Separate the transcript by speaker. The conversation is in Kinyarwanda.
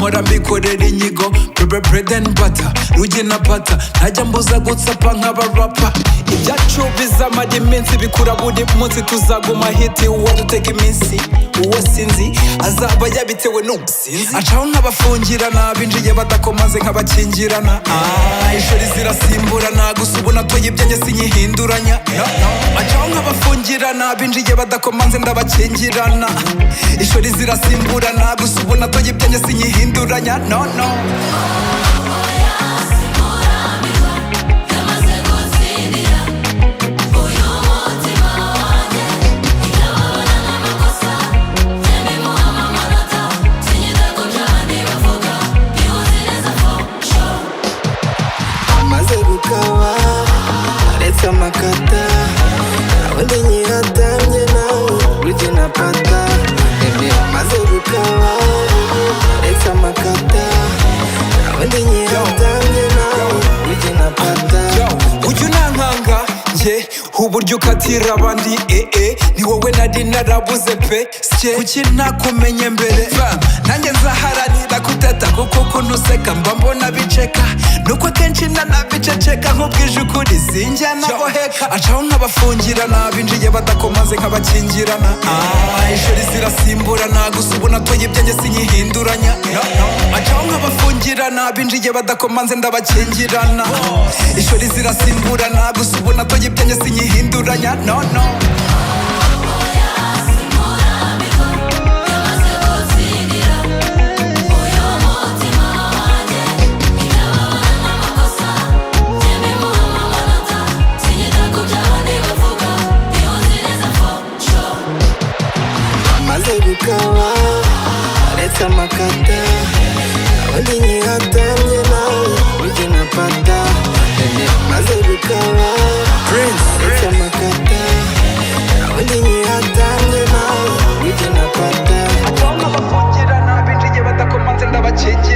Speaker 1: mpora mbikorera inyigo. Bread and butter, rugi na pata, ntajya mbuza gutsapa nk'abarapa. Ibyacu bizamara iminsi bikura buri munsi, tuzaguma hiti uwo dutega iminsi. Uwo sinzi azaba yabitewe n'ubusinzi, acaho nk'abafungirana binjiye badakomaze nk'abakingirana. Ishuri zirasimburana gusa ubu natoye ibyanjye sinyihinduranya. Acaho nk'abafungirana binjiye badakomanze ndabakingirana. Ishuri zirasimburana gusa ubu natoye ibyanjye sinyihinduranya. No
Speaker 2: aretse amakata, ubundi nyihatamye nawe rugi na pata. Amaze gukaba aretse amakata, ubundi nyihatamye nawe rugi na pata.
Speaker 1: Ujya unankanga njye uburyo ukatira abandi ni wowe nari narabuze pe. Kuki nakumenye mbere nanjye nzaharanira kuteta, kuko ukuntu useka mba mbona biceka, nuko akenshi nanabiceceka nk'ubwije ukuri sinjya naboheka. Acaho nk'abafungirana binjiye badakomaze nk'abakingirana. Ishuri zirasimburana gusa ubu natoye ibyanjye sinyihinduranya. Acaho nk'abafungirana binjiye badakomanze ndabakingirana. Ishuri zirasimburana gusa ubu natoye ibyanjye sinyihinduranya. No
Speaker 2: amaze gukaba aretse amakata, ubundi nyihatamye nawe rugi na pata. Amaze gukaba aretse amakata, ubundi nyihatamye nawe rugi na pata.
Speaker 1: Acaho nk'abafungirana binjiye badakomanze ndabakingirana.